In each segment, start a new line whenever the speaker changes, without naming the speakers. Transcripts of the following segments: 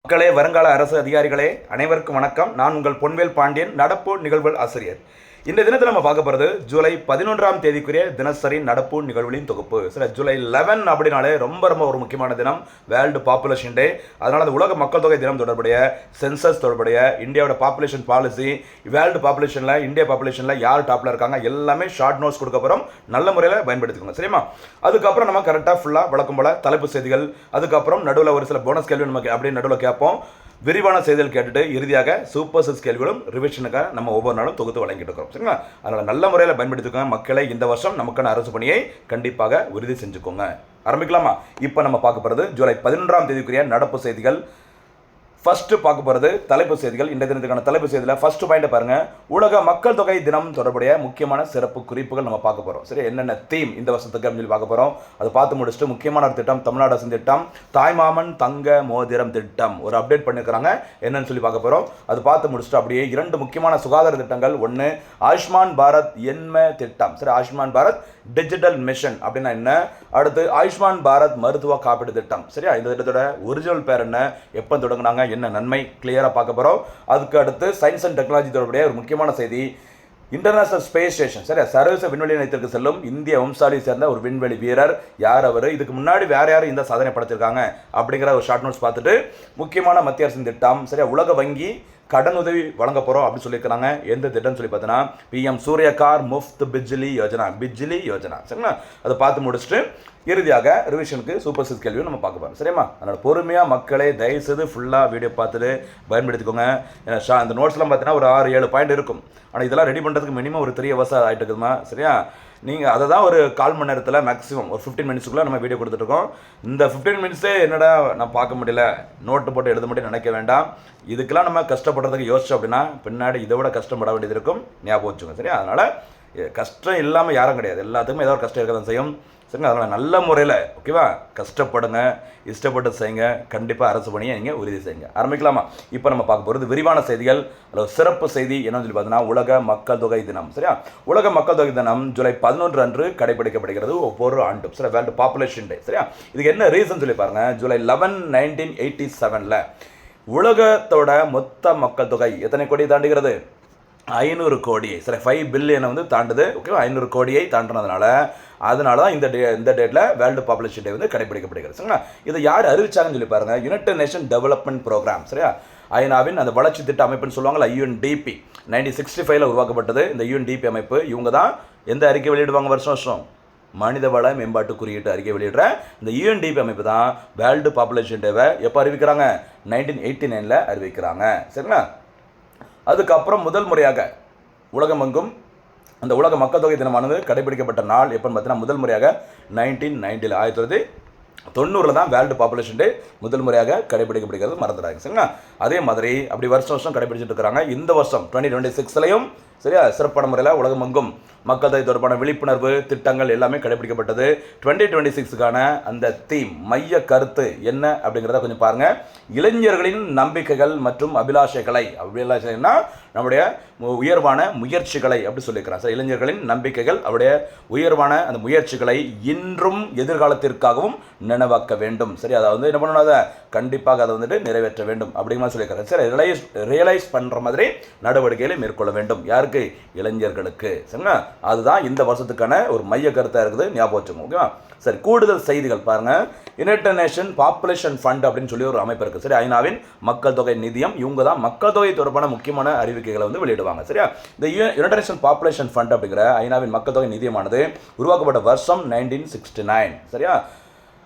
மக்களே, வருங்கால அரசு அதிகாரிகளே, அனைவருக்கும் வணக்கம். நான் உங்கள் பொன்வேல் பாண்டியன், நடப்பு நிகழ்வுகள் ஆசிரியர். இந்த தினத்தில் நம்ம பார்க்க போகிறது ஜூலை 11ஆம் தேதிக்குரிய தினசரி நடப்பு நிகழ்வுகளின் தொகுப்பு. சரி, ஜூலை 11 அப்படின்னாலே ரொம்ப ஒரு முக்கியமான தினம், வேர்ல்டு பாப்புலேஷன் டே. அதனால் அந்த உலக மக்கள் தொகை தினம் தொடர்புடைய சென்சஸ் தொடர்புடைய இந்தியாவோட பாப்புலேஷன் பாலிசி, வேர்ல்டு பாப்புலேஷனில் இந்தியா பாப்புலேஷனில் யார் டாப்பில் இருக்காங்க எல்லாமே ஷார்ட் நோட்ஸ் கொடுக்க போகிறோம். நல்ல முறையில் பயன்படுத்திக்கோங்க, சரிமா? அதுக்கப்புறம் நம்ம கரெக்டாக ஃபுல்லாக வழக்கம் போல் தலைப்பு செய்திகள், அதுக்கப்புறம் நடுவில் ஒரு சில போனஸ் கேள்வி நமக்கு அப்படியே நடுவில் கேட்போம். விரிவான செய்திகள் கேட்டுட்டு இறுதியாக சூப்பர் சிக்ஸ் கேள்விகளும் ரிவிஷனுக்காக நம்ம ஒவ்வொரு நாளும் தொகுத்து வழங்கிட்டு இருக்கோம், சரிங்களா? அதனால் நல்ல முறையில் பயன்படுத்திக்கோங்க மக்களை. இந்த வருஷம் நமக்கான அரசு பணியை கண்டிப்பாக உறுதி செஞ்சுக்கோங்க. ஆரம்பிக்கலாமா? இப்போ நம்ம பார்க்க போகிறது ஜூலை 11ஆம் தேதிக்குரிய நடப்பு செய்திகள். ஃபர்ஸ்ட் பார்க்க போகிறது தலைப்பு செய்திகள். இந்த தினத்துக்கான தலைப்பு செய்தியில் ஃபர்ஸ்ட் பாயிண்ட் பாருங்க, உலக மக்கள் தொகை தினம் தொடர்புடைய முக்கியமான சிறப்பு குறிப்புகள் நம்ம பார்க்க போகிறோம். சரி, என்னென்ன தீம் இந்த வருஷத்துக்கு அப்படின்னு சொல்லி பார்க்க போகிறோம். அதை பார்த்து முடிச்சுட்டு முக்கியமான ஒரு திட்டம், தமிழ்நாடு அரசு திட்டம் தாய்மாமன் தங்க மோதிரம் திட்டம் ஒரு அப்டேட் பண்ணியிருக்கிறாங்க, என்னன்னு சொல்லி பார்க்க போகிறோம். அது பார்த்து முடிச்சுட்டு அப்படியே 2 முக்கியமான சுகாதார திட்டங்கள். ஒன்று ஆயுஷ்மான் பாரத் என்ம திட்டம். சரி, ஆயுஷ்மான் பாரத் டிஜிட்டல் மிஷன் அப்படின்னா என்ன, அடுத்து ஆயுஷ்மான் பாரத் மருத்துவ காப்பீடு திட்டம். சரியா, இந்த திட்டத்தோட ஒரிஜினல் பேர் என்ன, எப்போ தொடங்கினாங்க, என்ன நன்மை, கிளியராக பார்க்க போகிறோம். அதுக்கு அடுத்து சயின்ஸ் அண்ட் டெக்னாலஜி தொடர்புடைய ஒரு முக்கியமான செய்தி, இன்டர்நேஷனல் ஸ்பேஸ் ஸ்டேஷன். சரி, சர்வதேச விண்வெளி நிலையத்திற்கு செல்லும் இந்திய வம்சாவளியை சேர்ந்த ஒரு விண்வெளி வீரர். யார் அவர், இதுக்கு முன்னாடி வேற யாரும் இந்த சாதனை படைச்சிருக்காங்க அப்படிங்கிற ஒரு ஷார்ட் நோட்ஸ் பார்த்துட்டு முக்கியமான மத்திய அரசின் திட்டம். சரியா, உலக வங்கி கடன் உதவி வழங்க போகிறோம் அப்படின்னு சொல்லியிருக்கிறாங்க. எந்த திட்டம்னு சொல்லி பார்த்தோன்னா பிஎம் சூரியகார் முஃப்த் பிஜ்லி யோஜனா. சரிங்களா, அதை பார்த்து முடிச்சுட்டு இறுதியாக ரிவிஷனுக்கு சூப்பர் சிக்ஸ் கேள்வியும் நம்ம பார்க்க போகிறோம், சரியா? அதனால் பொறுமையாக மக்களை தயவுசெய்து ஃபுல்லாக வீடியோ பார்த்துட்டு பயன்படுத்திக்கோங்க. ஏன்னா இந்த நோட்ஸ்லாம் பார்த்தீங்கன்னா ஒரு 6-7 பாயிண்ட் இருக்கும். ஆனால் இதெல்லாம் ரெடி பண்ணுறதுக்கு மினிமம் ஒரு 3 hours ஆகிட்டு இருக்குதுமா, சரியா? நீங்கள் அதை தான் ஒரு 1/4 மணி நேரத்தில் மேக்ஸிமம் ஒரு 15 minutesக்குள்ளே நம்ம வீடியோ கொடுத்துட்ருக்கோம். இந்த 15 minutesே என்னடா நான் பார்க்க முடியல, நோட்டு போட்டு எழுத முடியும் நினைக்க வேண்டாம். இதுக்கெல்லாம் நம்ம கஷ்டப்படுறதுக்கு யோசிச்சோம் அப்படின்னா பின்னாடி இதை விட கஷ்டப்பட வேண்டியது இருக்கும், ஞாபகம் வச்சுங்க, சரியா? அதனால் கஷ்டம் இல்லாமல் யாரும் கிடையாது, எல்லாத்துக்குமே ஏதோ ஒரு கஷ்டம் இருக்க தான் செய்யும், சரிங்க? அதனால் நல்ல முறையில் ஓகேவா கஷ்டப்படுங்க, இஷ்டப்பட்டு செய்யுங்க, கண்டிப்பாக அரசு பணியை நீங்கள் உறுதி செய்யுங்க. ஆரம்பிக்கலாமா? இப்போ நம்ம பார்க்க போகிறது விரிவான செய்திகள். அதில் சிறப்பு செய்தி என்னன்னு சொல்லி பார்த்தீங்கன்னா உலக மக்கள் தொகை தினம். சரியா, உலக மக்கள் தொகை தினம் ஜூலை 11 அன்று கடைபிடிக்கப்படுகிறது ஒவ்வொரு ஆண்டும். சரி, வேர்ல்டு பாப்புலேஷன் டே. சரியா, இதுக்கு என்ன ரீசன் சொல்லி பாருங்க. ஜூலை 11, 1987 உலகத்தோட மொத்த மக்கள் தொகை எத்தனை கோடி தாண்டுகிறது? 500 கோடி. சரி, 5 பில்லியனை வந்து தாண்டுது, ஓகேவா? 500 கோடியை தாண்டினதுனால தான் இந்த டேட்டில் வேர்ல்டு பாப்புலேஷன் டே வந்து கடைபிடிக்கப்படுகிறது. சரிங்களா, இதை யார் அறிவிச்சாங்கன்னு சொல்லி பாருங்க, யுனைடெட் நேஷன் டெவலப்மெண்ட் ப்ரோக்ராம். சரியா, ஐநாவின் அந்த வளர்ச்சி திட்ட அமைப்புன்னு சொல்லுவாங்கல்ல, UNDP 1965 உருவாக்கப்பட்டது. இந்த UNDP அமைப்பு இவங்க தான் எந்த அறிக்கை வெளியிடுவாங்க வருஷம் மனிதவள மேம்பாட்டு குறியீட்டு அறிக்கை வெளியிடுற இந்த UNDP அமைப்பு தான் வேர்ல்டு பாப்புலேஷன் டேவை எப்போ அறிவிக்கிறாங்க? 1989 அறிவிக்கிறாங்க. சரிங்களா, அதுக்கப்புறம் முதல் முறையாக உலகமெங்கும் அந்த உலக மக்கள் தொகை தினமானது கடைபிடிக்கப்பட்ட நாள் எப்போன்னு பார்த்தீங்கன்னா முதல் முறையாக 1990 1990 தான் வேர்ல்டு பாப்புலேஷன் டே முதல் முறையாக கடைபிடிக்கப்படுகிறது, மறந்துடாங்க, சரிங்களா? அதே மாதிரி அப்படி வருஷம் கடைபிடிச்சிட்டு இருக்கிறாங்க. இந்த வருஷம் 2026 சரியா சிறப்பான முறையில் உலகமெங்கும் மக்கள் தொகை தொடர்பான விழிப்புணர்வு திட்டங்கள் எல்லாமே கடைபிடிக்கப்பட்டது. 2026க்கான அந்த தீம் மைய கருத்து என்ன அப்படிங்கிறத கொஞ்சம் பாருங்கள். இளைஞர்களின் நம்பிக்கைகள் மற்றும் அபிலாஷைகளை, அபிலாஷைன்னா நம்முடைய உயர்வான முயற்சிகளை அப்படி சொல்லியிருக்கிறான். சார், இளைஞர்களின் நம்பிக்கைகள் அவருடைய உயர்வான அந்த முயற்சிகளை இன்றும் எதிர்காலத்திற்காகவும் நினைவாக்க வேண்டும். சரி, அதை வந்து என்ன பண்ணணும், அதை கண்டிப்பாக அதை வந்துட்டு நிறைவேற்ற வேண்டும் அப்படிங்கிற சொல்லியிருக்கிறார். சரி, ரியலைஸ் பண்ணுற மாதிரி நடவடிக்கைகளை மேற்கொள்ள வேண்டும். யாருக்கு? இளைஞர்களுக்கு. சரிங்களா, அதுதான் இந்த வருஷத்துக்கான ஒரு மைய கருத்தாக இருக்குது, ஞாபகம் வச்சுக்கோங்க, ஓகேவா? சரி, கூடுதல் செய்திகள் பாருங்க. யுனைடெட் நேஷன் பாப்புலேஷன் ஃபண்ட் அப்படின்னு சொல்லி ஒரு அமைப்பு இருக்குது. சரி, ஐநாவின் மக்கள் தொகை நிதியம் இவங்க தான் மக்கள் தொகை தொடர்பான முக்கியமான அறிவிக்கைகளை வந்து வெளியிடுவாங்க. சரியா, இந்த யுனைடெட் நேஷன் பாப்புலேஷன் ஃபண்ட் அப்படிங்கிற ஐநாவின் மக்கள் தொகை நிதியமானது உருவாக்கப்பட்ட வருஷம் 1969. சரியா,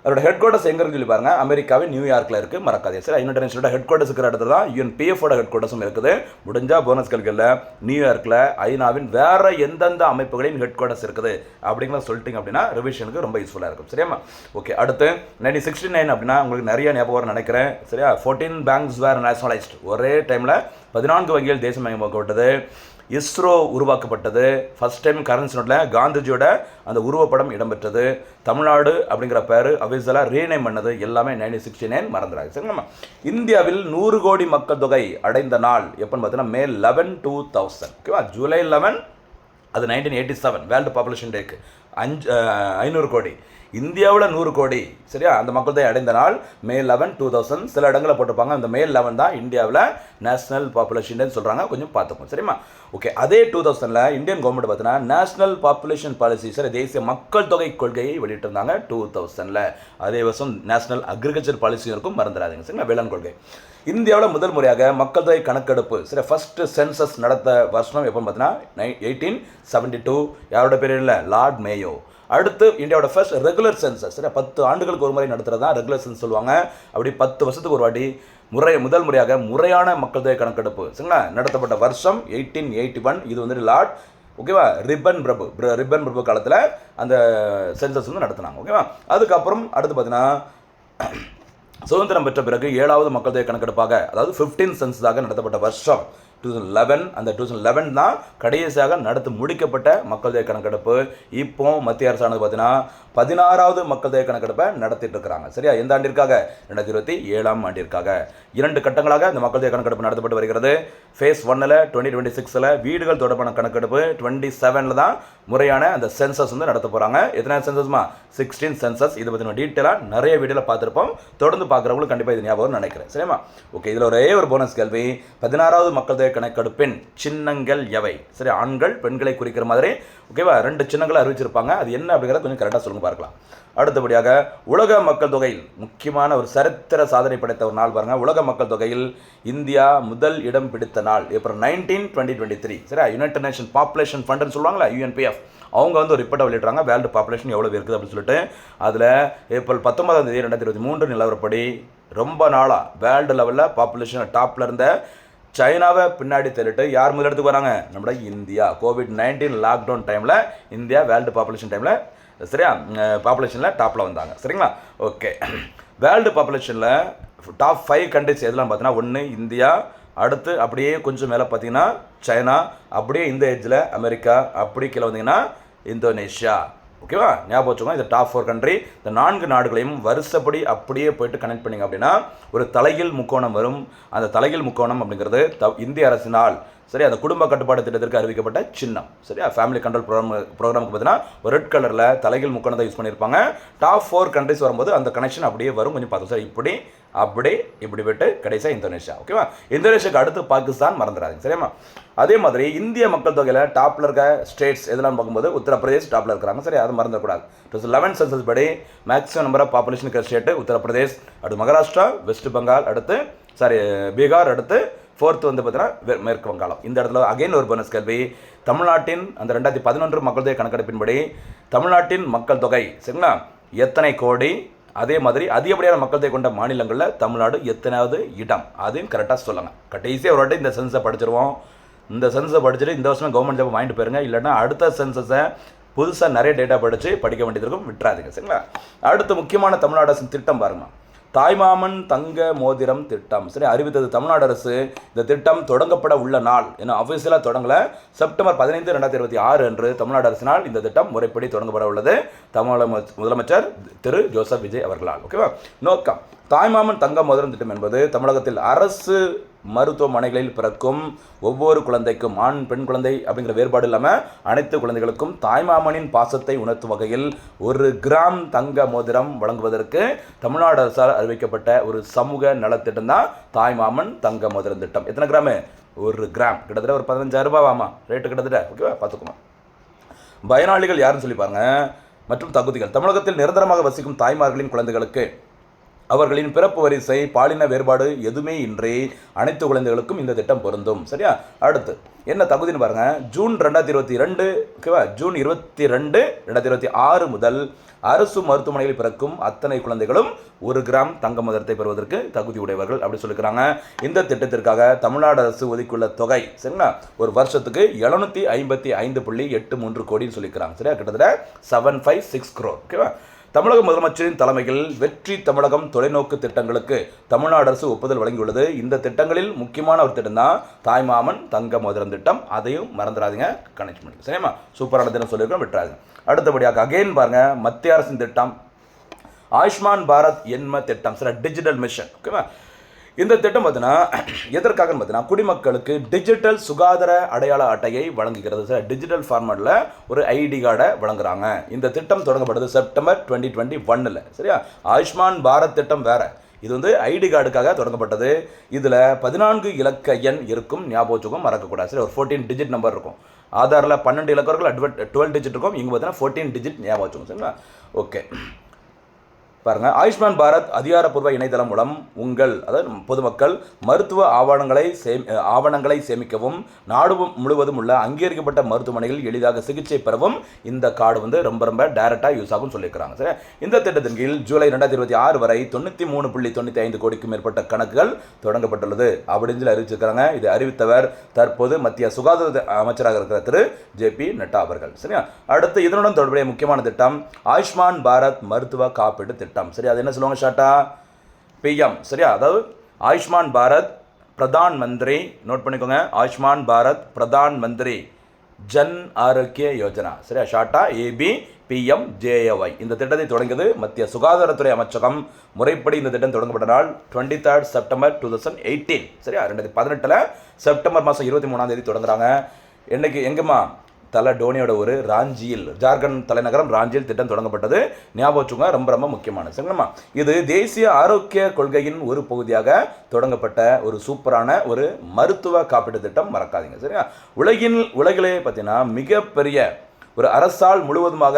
அதோட ஹெட் குவார்ட்டர்ஸ் எங்கே இருக்குன்னு சொல்லி பாருங்க, அமெரிக்காவின் நியூயார்க்கில் இருக்குது, மறக்காதே. சரி, யுனைடெட் நேஷனோட ஹெட் குவார்ட்டர்ஸ் இருக்கிற இடத்துல தான் UNPFோட ஹெட் குவார்ட்டர்ஸும் இருக்குது. முடிஞ்சால் போனஸ் கல்களில் நியூயார்க்கில் ஐநாவின் வேறு எந்தெந்த அமைப்புகளின் ஹெட் குவார்ட்டர்ஸ் இருக்குது அப்படிங்கிறத சொல்லிட்டீங்க அப்படின்னா ரிவிஷனுக்கு ரொம்ப யூஸ்ஃபுல்லாக இருக்கும். சரியாமா? ஓகே, அடுத்து 1969 அப்படின்னா உங்களுக்கு நிறைய ஞாபகம் நினைக்கிறேன். சரியா, 14 பேங்க்ஸ் வேர் நேஷனலைஸ்ட். ஒரே டைமில் 14 வங்கிகள் தேசமயமாக்கப்பட்டது. இஸ்ரோ உருவாக்கப்பட்டது. ஃபர்ஸ்ட் டைம் கரன்சி நோட்டில் காந்திஜியோட அந்த உருவப்படம் இடம்பெற்றது. தமிழ்நாடு அப்படிங்கிற பேர் அபிஷியலாக ரீநேம் பண்ணது எல்லாமே 1969, மறந்துடாது. சரிங்களா, இந்தியாவில் 100 கோடி மக்கள் தொகை அடைந்த நாள் எப்போன்னு பார்த்தீங்கன்னா May 11, 2000. ஓகேவா, ஜூலை 11 அது 1987 வேர்ல்டு பாப்புலேஷன் டேக்கு 500 கோடி. இந்தியாவில் 100 கோடி சரியா அந்த மக்கள் தொகை அடைந்த நாள் May 11, 2000. சில இடங்களில் போட்டிருப்பாங்க அந்த May 11 தான் இந்தியாவில் நேஷனல் பாப்புலேஷன் சொல்கிறாங்க, கொஞ்சம் பார்த்துப்போம் சரிமா. ஓகே, அதே 2000ல் இந்தியன் கவர்மெண்ட் பார்த்தீங்கன்னா நேஷனல் பாப்புலேஷன் பாலிசி சரி தேசிய மக்கள் தொகை கொள்கையை வெளியிட்டிருந்தாங்க 2000ல். அதே வருஷம் நேஷனல் அக்ரிகல்ச்சர் பாலிசியும் இருக்கும், மறந்துடாதீங்க சரிங்களா, வேளாண் கொள்கை. இந்தியாவில் முதல் முறையாக மக்கள் தொகை கணக்கெடுப்பு சரி ஃபர்ஸ்ட் சென்சஸ் நடத்த வருஷம் எப்போன்னு பார்த்தீங்கன்னா 1872. யாரோட பேர் இல்லை, லார்ட் மேயோ. அடுத்து இந்தியாவோட ஃபர்ஸ்ட் ரெகுலர் சென்சஸ் சரி 10 ஆண்டுகளுக்கு ஒரு முறை நடத்துறது தான் ரெகுலர் சென்சஸ் சொல்லுவாங்க. அப்படி 10 வருஷத்துக்கு ஒரு வாட்டி முதல் முறையாக முறையான மக்கள் தொகை கணக்கெடுப்பு சரிங்களா நடத்தப்பட்ட வருஷம் 1881. இது வந்துட்டு லார்ட் ஓகேவா ரிப்பன் பிரபு காலத்தில் அந்த சென்சஸ் வந்து நடத்தினாங்க ஓகேவா. அதுக்கப்புறம் அடுத்து பார்த்தீங்கன்னா சுதந்திரம் பெற்ற பிறகு 7வது மக்கள் தொகை கணக்கெடுப்பாக அதாவது 15 சென்சஸாக நடத்தப்பட்ட வருஷம் 2011. அந்த 2011 தான் கடைசியாக நடத்தி முடிக்கப்பட்ட மக்கள் தொகை கணக்கெடுப்பு. இப்போ மத்திய அரசானது பார்த்தீங்கன்னா 16வது மக்கள் தொகை கணக்கெடுப்பை நடத்திட்டு இருக்கிறாங்க சரியா. எந்த ஆண்டிற்காக, 2027ஆம் ஆண்டிற்காக. 2 கட்டங்களாக இந்த மக்கள் தொகை கணக்கெடுப்பு நடத்தப்பட்டு வருகிறது. ஃபேஸ் 1ல் 2026ல் வீடுகள் தொடர்பான கணக்கெடுப்பு, 27ல் தான் முறையான அந்த சென்சஸ் வந்து நடத்த போகிறாங்க. எத்தனை சென்சஸ்மா, 16 சென்சஸ். இதை பற்றி டீட்டெயிலாக நிறைய வீடியோவில் பார்த்துருப்போம், தொடர்ந்து பார்க்குறவங்களுக்கு கண்டிப்பாக இது ஞாபகம் நினைக்கிறேன் சரிமா. ஓகே, இதில் ஒரே ஒரு போனஸ் கேள்வி, 16வது மக்கள் தொகை கணக்கெடுப்பின் சின்னங்கள் எவை சரி, ஆண்கள் பெண்களை குறிக்கிற மாதிரி ஓகேவா 2 சின்னங்களை அறிவிச்சிருப்பாங்க. அது என்ன அப்படிங்கிறத கொஞ்சம் கரெக்டாக சொல்லுங்க பார்க்கலாம். அடுத்தபடியாக உலக மக்கள் தொகையில் முக்கியமான ஒரு சரித்திர சாதனை படைத்த ஒரு நாள் பாருங்க. உலக மக்கள் தொகையில் இந்தியா முதல் இடம் பிடித்த நாள் April 19, 2023 சரி. யுனைடெட் நேஷன் பாப்புலேஷன் ஃபண்டுன்னு சொல்லுவாங்களா, UNPF, அவங்க வந்து ஒரு ரிப்போர்ட்டை வெளியிட்றாங்க வேர்ல்டு பாப்புலேஷன் எவ்வளோ இருக்குது அப்படின்னு சொல்லிட்டு. அதில் April 19, 2023 நிலவரப்படி ரொம்ப நாளாக வேர்ல்டு லெவலில் பாப்புலேஷன் டாப்பில் இருந்த சைனாவை பின்னாடி தள்ளிட்டு யார் முதலிடத்துக்கு வராங்க, நம்மளோட இந்தியா. COVID-19 லாக்டவுன் டைமில் இந்தியா வேர்ல்டு பாப்புலேஷன் டைமில் சரியா பாப்புலேஷனில் டாப்பில் வந்தாங்க சரிங்களா. ஓகே, வேர்ல்டு பாப்புலேஷனில் டாப் 5 கண்ட்ரிஸ் எதெல்லாம் பார்த்தீங்கன்னா, 1 இந்தியா, அடுத்து அப்படியே கொஞ்சம் மேலே பார்த்தீங்கன்னா சைனா, அப்படியே இந்த ஏஜில் அமெரிக்கா, அப்படி கீழே வந்தீங்கன்னா இந்தோனேஷியா ஓகேவா. ஞாபகம் வச்சுக்கோங்க, இது டாப் 4 கண்ட்ரி. இந்த 4 நாடுகளையும் வருஷப்படி அப்படியே போயிட்டு கனெக்ட் பண்ணிங்க அப்படின்னா ஒரு தலைகீழ் முக்கோணம் வரும். அந்த தலைகீழ் முக்கோணம் அப்படிங்கிறது இந்திய அரசினால் சரி அந்த குடும்ப கட்டுப்பாடு திட்டத்திற்கு அறிவிக்கப்பட்ட சின்னம் சரியா. ஃபேமிலி கண்ட்ரோல் ப்ரோக்ராமுக்கு பார்த்தீங்கன்னா ஒரு ரெட் கலரில் தலைகீழ் முக்கோணத்தை யூஸ் பண்ணியிருப்பாங்க. டாப் 4 கண்ட்ரிஸ் வரும்போது அந்த கனெக்ஷன் அப்படியே வரும், கொஞ்சம் பார்த்தோம் சார். இப்படி விட்டு கடைசியாக இந்தோனேஷியா ஓகேவா. இந்தோனேஷியாவுக்கு அடுத்து பாகிஸ்தான், மறந்துடாதீங்க சரியாமா. அதே மாதிரி இந்திய மக்கள் தொகையில் டாப்பில் இருக்க ஸ்டேட்ஸ் எதெல்லாம் பார்க்கும்போது உத்தரப்பிரதேஷ் டாப்பில் இருக்கிறாங்க சரி, அது மறந்துடக்கூடாது. 2011 சென்சஸ் படி மேக்ஸிமம் நம்பர் ஆஃப் பாப்புலேஷன் இருக்கிற ஸ்டேட்டு உத்தரப்பிரதேஷ், அடுத்து மகாராஷ்டிரா, வெஸ்ட் பெங்கால், அடுத்து பீகார், அடுத்து 4th வந்து பார்த்தீங்கன்னா மேற்கு வங்காளம். இந்த இடத்துல அகைன் ஒரு போனஸ் கேள்வி, தமிழ்நாட்டின் அந்த 2011 மக்கள் தொகை கணக்கெடுப்பின்படி தமிழ்நாட்டின் மக்கள் தொகை சரிங்களா எத்தனை கோடி, அதே மாதிரி அதிகப்படியான மக்கள் தொகை கொண்ட மாநிலங்களில் தமிழ்நாடு எத்தனாவது இடம், அதையும் கரெக்டாக சொல்லுங்கள். கடைசியாக ஒரு வாட்டி இந்த சென்சஸை படிச்சிருவோம். இந்த சென்சஸை படிச்சுட்டு இந்த வருஷம் கவர்மெண்ட் ஜாப் வாங்கிட்டு போயிருங்க, இல்லைன்னா அடுத்த சென்சஸை புதுசாக நிறைய டேட்டா படித்து படிக்க வேண்டியது இருக்கும், விட்டுறாதீங்க சரிங்களா. அடுத்து முக்கியமான தமிழ்நாடு அரசின் திட்டம் பாருங்க, தாய்மாமன் தங்க மோதிரம் திட்டம் சரி அறிவித்தது தமிழ்நாடு அரசு. இந்த திட்டம் தொடங்கப்பட உள்ள நாள் ஏன்னா அஃபிஷியலாக தொடங்கலை, செப்டம்பர் 15, 2026 அன்று தமிழ்நாடு அரசினால் இந்த திட்டம் முறைப்படி தொடங்கப்பட உள்ளது தமிழக முதலமைச்சர் திரு ஜோசப் விஜய் அவர்களால் ஓகேவா. நோக்கம், தாய்மாமன் தங்க மோதிரம் திட்டம் என்பது தமிழகத்தில் அரசு மருத்துவமனைகளில் பிறக்கும் ஒவ்வொரு குழந்தைக்கும் ஆண் பெண் குழந்தை அப்படிங்கிற வேறுபாடு இல்லாமல் அனைத்து குழந்தைகளுக்கும் தாய்மாமனின் பாசத்தை உணர்த்தும் வகையில் 1 கிராம் தங்க மோதிரம் வழங்குவதற்கு தமிழ்நாடு அரசால் அறிவிக்கப்பட்ட ஒரு சமூக நலத்திட்டம் தான் தாய்மாமன் தங்க மோதிரம் திட்டம். எத்தனை கிராமு, 1 கிராம், கிட்டத்தட்ட ஒரு 15,000 ரூபாவாமா ரேட்டு கிட்டத்தட்ட ஓகேவா, பார்த்துக்கோங்க. பயனாளிகள் யாருன்னு சொல்லி பாருங்க மற்றும் தகுதிகள், தமிழகத்தில் நிரந்தரமாக வசிக்கும் தாய்மார்களின் குழந்தைகளுக்கு அவர்களின் பிறப்பு வரிசை பாலின வேறுபாடு எதுவுமே இன்றி அனைத்து குழந்தைகளுக்கும் இந்த திட்டம் பொருந்தும் சரியா. அடுத்து என்ன தகுதின்னு பாருங்க, ஜூன் 2022 ஓகேவா, ஜூன் 22, 2026 முதல் அரசு மருத்துவமனையில் பிறக்கும் அத்தனை குழந்தைகளும் 1 கிராம் தங்க மோதிரத்தை பெறுவதற்கு தகுதி உடையவர்கள் அப்படி சொல்லிக்கிறாங்க. இந்த திட்டத்திற்காக தமிழ்நாடு அரசு ஒதுக்கியுள்ள தொகை சரிங்களா ஒரு வருஷத்துக்கு 755.83 கோடின்னு சொல்லிக்கிறாங்க சரியா, கிட்டத்தட்ட 756 crore ஓகேவா. தமிழக முதலமைச்சரின் தலைமையில் வெற்றி தமிழகம் தொலைநோக்கு திட்டங்களுக்கு தமிழ்நாடு அரசு ஒப்புதல் வழங்கியுள்ளது. இந்த திட்டங்களில் முக்கியமான ஒரு திட்டம் தான் தாய்மாமன் தங்க மோதிரம் திட்டம், அதையும் மறந்துடாதீங்க, கனெக்ட் பண்ணி சரியாமா. சூப்பரான தினம் சொல்லியிருக்கோம், விட்டுறாங்க. அடுத்தபடியாக அகைன் பாருங்க, மத்திய அரசின் திட்டம் ஆயுஷ்மான் பாரத் என்ம திட்டம் சரி, டிஜிட்டல் மிஷன் ஓகேவா. இந்த திட்டம் பார்த்தீங்கன்னா எதற்காக பார்த்தீங்கன்னா குடிமக்களுக்கு டிஜிட்டல் சுகாதார அடையாள அட்டையை வழங்குகிறது சார். டிஜிட்டல் ஃபார்மேட்டில் ஒரு ஐடி கார்டை வழங்குறாங்க. இந்த திட்டம் தொடங்கப்பட்டது செப்டம்பர் 2021. சரியா. ஆயுஷ்மான் பாரத் திட்டம் வேற, இது வந்து ஐடி கார்டுக்காக தொடங்கப்பட்டது. இதில் 14 இலக்க எண் இருக்கும், ஞாபகம் மறக்கக்கூடாது. சரி, ஒரு 14 டிஜிட் நம்பர் இருக்கும். ஆதாரில் 12 இலக்கம் இருக்கும், 12 டிஜிட் இருக்கும். இங்கே பார்த்தீங்கன்னா 14 டிஜிட் ஞாபகம். சரிங்களா. ஓகே பாருங்க, ஆயுஷ்மான் பாரத் அதிகாரப்பூர்வ இணையதளம் மூலம் உங்கள் அதாவது பொதுமக்கள் மருத்துவ ஆவணங்களை சேமிக்கவும் நாடு முழுவதும் உள்ள அங்கீகரிக்கப்பட்ட மருத்துவமனைகளில் எளிதாக சிகிச்சை பெறவும் இந்த கார்டு வந்து ரொம்ப டைரக்டாக யூஸ் ஆகும் சொல்லியிருக்கிறாங்க. சரி, இந்த திட்டத்தின் கீழ் ஜூலை 2026 வரை 93.95 கோடிக்கும் மேற்பட்ட கணக்குகள் தொடங்கப்பட்டுள்ளது அப்படின்னு சொல்லி அறிவிச்சிருக்கிறாங்க. இது அறிவித்தவர் தற்போது மத்திய சுகாதார அமைச்சராக இருக்கிற திரு JP நட்டா அவர்கள். சரியா. அடுத்து இதனுடன் தொடர்புடைய முக்கியமான திட்டம் ஆயுஷ்மான் பாரத் மருத்துவ காப்பீடு திட்டம். சரி, அது என்ன சொல்லுவாங்க ஷார்ட்டா PM. சரியா. அதாவது ஆயுஷ்மான் பாரத் பிரதான் மந்திரி, நோட் பண்ணிக்கோங்க, ஆயுஷ்மான் பாரத் பிரதான் மந்திரி ஜன் ஆரோக்கிய யோஜனா. சரியா, ஷார்ட்டா ABPMJAY. இந்த திட்டத்தை தொடங்கியது மத்திய சுகாதாரத்துறை அமைச்சகம். முறைப்படி இந்த திட்டம் தொடங்கப்பட்ட நாள் 23 செப்டம்பர் 2018. சரியா, 2018 செப்டம்பர் மாதம் 23 தொடங்குறாங்க. என்னைக்கு எங்கம்மா தலை டோனியோட ஒரு ராஞ்சியில், ஜார்க்கண்ட் தலைநகரம் ராஞ்சியில் திட்டம் தொடங்கப்பட்டது. ஞாபகம் வச்சுங்க, ரொம்ப முக்கியமானது. சரிங்களா. இது தேசிய ஆரோக்கிய கொள்கையின் ஒரு பகுதியாக தொடங்கப்பட்ட ஒரு சூப்பரான ஒரு மருத்துவ காப்பீடு திட்டம், மறக்காதீங்க. சரியா. உலகிலே பார்த்தீங்கன்னா மிகப்பெரிய ஒரு அரசால் முழுவதுமாக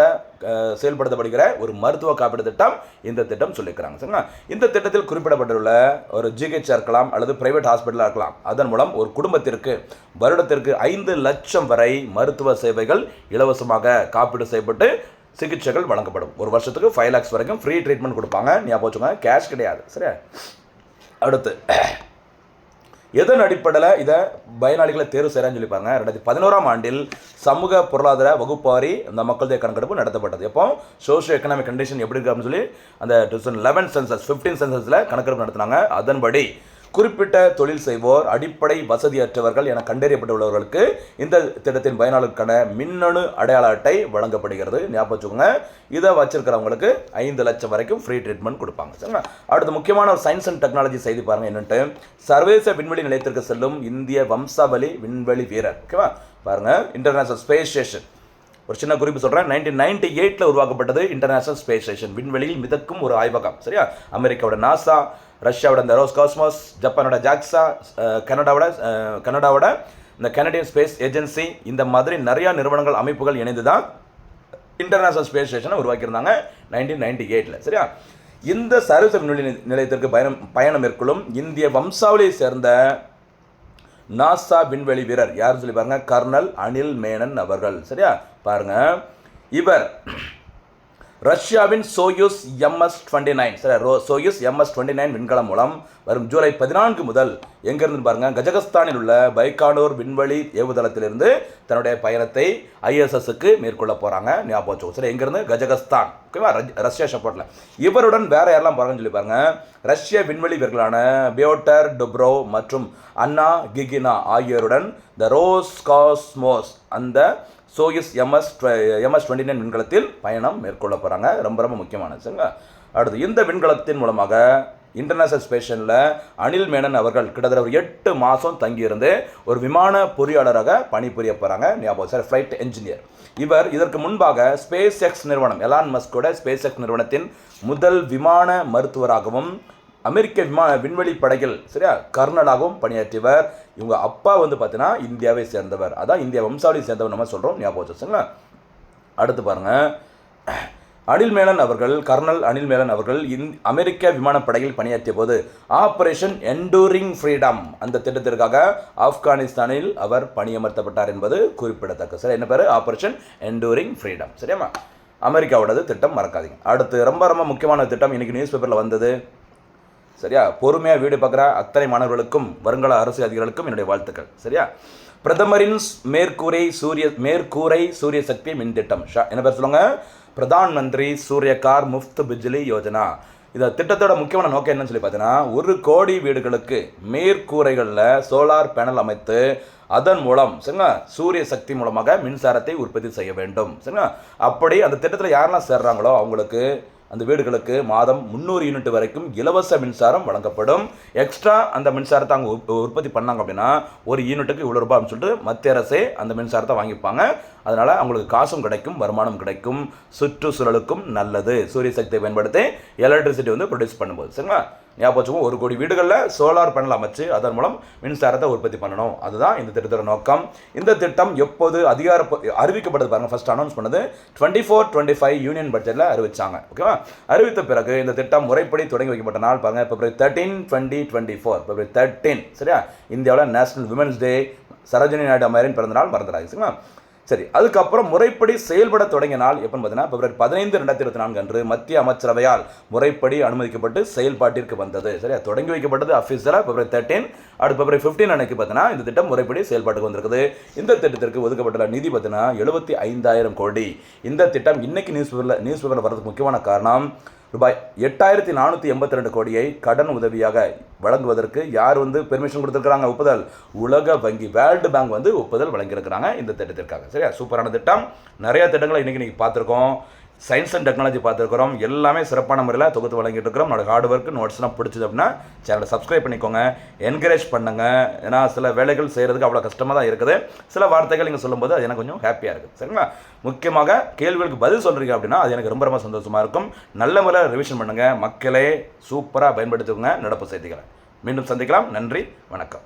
செயல்படுத்தப்படுகிற ஒரு மருத்துவ காப்பீடு திட்டம் இந்த திட்டம் சொல்லியிருக்கிறாங்க. சரிங்களா. இந்த திட்டத்தில் குறிப்பிடப்பட்டுள்ள ஒரு GH இருக்கலாம் அல்லது பிரைவேட் ஹாஸ்பிட்டலாக இருக்கலாம். அதன் மூலம் ஒரு குடும்பத்திற்கு வருடத்திற்கு 5 லட்சம் வரை மருத்துவ சேவைகள் இலவசமாக காப்பீடு செய்யப்பட்டு சிகிச்சைகள் வழங்கப்படும். ஒரு வருஷத்துக்கு 5 lakhs வரைக்கும் ஃப்ரீ ட்ரீட்மெண்ட் கொடுப்பாங்க. ஞாபகம் வச்சுக்கோங்க, கேஷ் கிடையாது. சரியா. அடுத்து எதன் அடிப்படையில் இதை பயனாளிகளை தேர்வு செய்கிறான்னு சொல்லிப்பாங்க. 2011ஆம் ஆண்டில் சமூக பொருளாதார வகுப்பாரி அந்த மக்கள் தொகை கணக்கெடுப்பு நடத்தப்பட்டது. எப்போ சோஷியோ எக்கனாமிக் கண்டிஷன் எப்படி இருக்கு அப்படின்னு சொல்லி அந்த 2011 சென்சஸ் 15 சென்சஸில் கணக்கெடுப்பு நடத்தினாங்க. அதன்படி குறிப்பிட்ட தொழில் செய்வோர், அடிப்படை வசதியற்றவர்கள் என கண்டறியப்பட்டுள்ளவர்களுக்கு இந்த திட்டத்தின் பயனாளருக்கான மின்னணு அடையாள அட்டை வழங்கப்படுகிறது. ஞாபகம் வச்சுக்கோங்க, இதை வச்சிருக்கிறவங்களுக்கு 5 லட்சம் வரைக்கும் ஃப்ரீ ட்ரீட்மெண்ட் கொடுப்பாங்க. சரிங்களா. அடுத்து முக்கியமான ஒரு சயின்ஸ் அண்ட் டெக்னாலஜி செய்தி பாருங்க என்னன்ட்டு. சர்வதேச விண்வெளி நிலையத்திற்கு செல்லும் இந்திய வம்சாவளி விண்வெளி வீரர். ஓகேவா. பாருங்க, இன்டர்நேஷனல் ஸ்பேஸ் ஸ்டேஷன் ஒரு சின்ன குறிப்பு சொல்கிறேன். 1998 உருவாக்கப்பட்டது இன்டர்நேஷனல் ஸ்பேஸ் ஸ்டேஷன். விண்வெளியில் மிதக்கும் ஒரு ஆய்வகம். சரியா. அமெரிக்காவோட நாசா, ரஷ்யாவோட இந்த ரோஸ்காஸ்மோஸ், ஜப்பானோட ஜாக்ஸா, கனடாவோட இந்த கனடியன் ஸ்பேஸ் ஏஜென்சி, இந்த மாதிரி நிறையா நிறுவனங்கள் அமைப்புகள் இணைந்து தான் இன்டர்நேஷனல் ஸ்பேஸ் ஸ்டேஷனை உருவாக்கியிருந்தாங்க 1998. சரியா. இந்த சர்வதேச விண்வெளி நிலையத்திற்கு பயணம் மேற்கொள்ளும் இந்திய வம்சாவளியை சேர்ந்த நாசா விண்வெளி வீரர் யார் சொல்லி பாருங்க, கர்னல் அனில் மேனன் அவர்கள். சரியா. பாருங்க, இவர் ரஷ்யாவின் சோயூஸ் MS-29 சரி சோயூஸ் MS-29 விண்கலம் மூலம் வரும் ஜூலை 14 முதல் எங்கிருந்து பாருங்க, கஜகஸ்தானில் உள்ள பைக்கானூர் விண்வெளி ஏவுதளத்திலிருந்து தன்னுடைய பயணத்தை ISSக்கு மேற்கொள்ள போறாங்க. ஞாபகம் வச்சுக்கோ. சரி, எங்கிருந்து? கஜகஸ்தான். ஓகேவா, ரஷ்யா சப்போர்ட்ல. இவருடன் வேற யாரெல்லாம் பாருங்கன்னு சொல்லி பாருங்க, ரஷ்ய விண்வெளி வீரர்களான பியோட்டர் டுப்ரோவ் மற்றும் அன்னா கிகினா ஆகியோருடன் த ரோஸ்காஸ்மோஸ் அந்த சோயூஸ் MS-29 விண்கலத்தில் பயணம் மேற்கொள்ள போகிறாங்க. ரொம்ப முக்கியமானது. சரிங்களா. அடுத்து இந்த விண்கலத்தின் மூலமாக இன்டர்நேஷனல் ஸ்பேஷனில் அனில் மேனன் அவர்கள் கிட்டத்தட்ட ஒரு 8 மாதம் தங்கியிருந்து ஒரு விமான பொறியாளராக பணிபுரிய போகிறாங்க. ஞாபகம் சார், ஃப்ளைட் என்ஜினியர். இவர் இதற்கு முன்பாக ஸ்பேஸ் எக்ஸ் நிறுவனம், எலான் மஸ்கோட ஸ்பேஸ் எக்ஸ் நிறுவனத்தின் முதல் விமான மருத்துவராகவும் அமெரிக்க விண்வெளி படையில் சரியா கர்னலாகவும் பணியாற்றியவர். இவங்க அப்பா வந்து பார்த்தீங்கன்னா இந்தியாவை சேர்ந்தவர், அதான் இந்தியா வம்சாவளியை சேர்ந்தவர் நம்ம சொல்கிறோம். ஞாபகம் வச்சுங்களா. அடுத்து பாருங்க, அனில் மேனன் அவர்கள், கர்னல் அனில் மேனன் அவர்கள் அமெரிக்க விமானப்படையில் பணியாற்றிய போது ஆபரேஷன் என்டூரிங் ஃப்ரீடம் அந்த திட்டத்திற்காக ஆப்கானிஸ்தானில் அவர் பணியமர்த்தப்பட்டார் என்பது குறிப்பிடத்தக்க. சரி, என்ன பேர்? Operation enduring freedom. சரியாமா, அமெரிக்காவோடது திட்டம், மறக்காதீங்க. அடுத்து ரொம்ப முக்கியமான திட்டம் இன்னைக்கு நியூஸ் பேப்பரில் வந்தது. சரியா, பொறுமையாக வீடு பார்க்குற அத்தனை மாணவர்களுக்கும் வருங்கால அரசு அதிகாரிகளுக்கும் என்னுடைய வாழ்த்துக்கள். சரியா. பிரதமரின் மேற்கூரை சூரிய சக்தி மின் திட்டம். என்ன பேர் சொல்லுங்க? பிரதான் மந்திரி சூரியகார் முஃப்த் பிஜ்லி யோஜனா. இந்த திட்டத்தோட முக்கியமான நோக்கம் என்னன்னு சொல்லி பார்த்தீங்கன்னா, 1 கோடி வீடுகளுக்கு மேற்கூரைகளில் சோலார் பேனல் அமைத்து அதன் மூலம் சரிங்களா சூரிய சக்தி மூலமாக மின்சாரத்தை உற்பத்தி செய்ய வேண்டும். சரிங்களா. அப்படி அந்த திட்டத்தில் யாரெல்லாம் சேர்றாங்களோ அவங்களுக்கு அந்த வீடுகளுக்கு மாதம் 300 யூனிட் வரைக்கும் இலவச மின்சாரம் வழங்கப்படும். எக்ஸ்ட்ரா அந்த மின்சாரத்தை அவங்க உற்பத்தி பண்ணாங்க அப்படின்னா ஒரு யூனிட்டுக்கு இவ்வளோ ரூபாய் சொல்லிட்டு மத்திய அரசே அந்த மின்சாரத்தை வாங்கிப்பாங்க. அதனால் அவங்களுக்கு காசும் கிடைக்கும், வருமானம் கிடைக்கும், சுற்றுச்சூழலுக்கும் நல்லது. சூரிய சக்தியை பயன்படுத்தி எலக்ட்ரிசிட்டி வந்து ப்ரொடியூஸ் பண்ணும்போது சரிங்களா. ஞாபகம் 1 கோடி வீடுகளில் சோலார் பேனல் அமைச்சு அதன் மூலம் மின்சாரத்தை உற்பத்தி பண்ணணும். அதுதான் இந்த திட்டத்தோட நோக்கம். இந்த திட்டம் எப்போது அறிவிக்கப்பட்டது பாருங்கள். ஃபர்ஸ்ட் அனௌன்ஸ் பண்ணது 24-25 யூனியன் பட்ஜெட்டில் அறிவிச்சாங்க. ஓகேவா? அறிவித்த பிறகு இந்த திட்டம் முறைப்படி தொடங்கி வைக்கப்பட்ட நாள் பாருங்கள், February 13, 2024. February 13 சரியா. இந்தியாவில் national women's day, Sarojini Naidu அம்மையாரின் பிறந்தநாள் மறந்துடாது சரிங்களா. சரி, அதுக்கப்புறம் முறைப்படி செயல்பட தொடங்கிய நாள் எப்போன்னு பார்த்தீங்கன்னா February 15, 2024 அன்று மத்திய அமைச்சரவையால் முறைப்படி அனுமதிக்கப்பட்டு செயல்பாட்டிற்கு வந்தது. சரியா. தொடங்கி வைக்கப்பட்டது அஃபீஷியலாக February 13. அடுத்து February 15 அன்னைக்கு பார்த்தீங்கன்னா இந்த திட்டம் முறைப்படி செயல்பாட்டுக்கு வந்திருக்குது. இந்த திட்டத்திற்கு ஒதுக்கப்பட்டுள்ள நிதி பார்த்தீங்கன்னா 75,000 கோடி. இந்த திட்டம் இன்னைக்கு நியூஸ் பேப்பரில் வரதுக்கு முக்கியமான காரணம் ரூபாய் 8,482 கோடியை கடன் உதவியாக வழங்குவதற்கு யார் வந்து பெர்மிஷன் கொடுத்துருக்காங்க, ஒப்புதல்? உலக வங்கி, வேர்ல்டு பேங்க் வந்து ஒப்புதல் வழங்கியிருக்கிறாங்க இந்த திட்டத்திற்காக. சரியா. சூப்பரான திட்டம். நிறைய திட்டங்களை இன்றைக்கி பார்த்துருக்கோம். சயின்ஸ் அண்ட் டெக்னாலஜி பார்த்துருக்கிறோம். எல்லாமே சிறப்பான முறையில் தொகுத்து வழங்கிட்டு இருக்கிறோம். என்னோட ஹார்ட் ஒர்க் நோட்ஸ்லாம் பிடிச்சது அப்படின்னா சேனலை சப்ஸ்கிரைப் பண்ணிக்கோங்க, என்கரேஜ் பண்ணுங்கள். ஏன்னா சில வேலைகள் செய்கிறதுக்கு அவ்வளோ கஷ்டமாக தான் இருக்குது. சில வார்த்தைகள் நீங்கள் சொல்லும்போது அது எனக்கு கொஞ்சம் ஹாப்பியாக இருக்குது. சரிங்களா. முக்கியமாக கேள்விகளுக்கு பதில் சொல்கிறீங்க அப்படின்னா அது எனக்கு ரொம்ப ரொம்ப சந்தோஷமாக இருக்கும். நல்ல முறையில் ரிவிஷன் பண்ணுங்கள். மக்களே சூப்பராக பயன்படுத்திக்கோங்க நடப்பு செய்திகளை. மீண்டும் சந்திக்கலாம். நன்றி, வணக்கம்.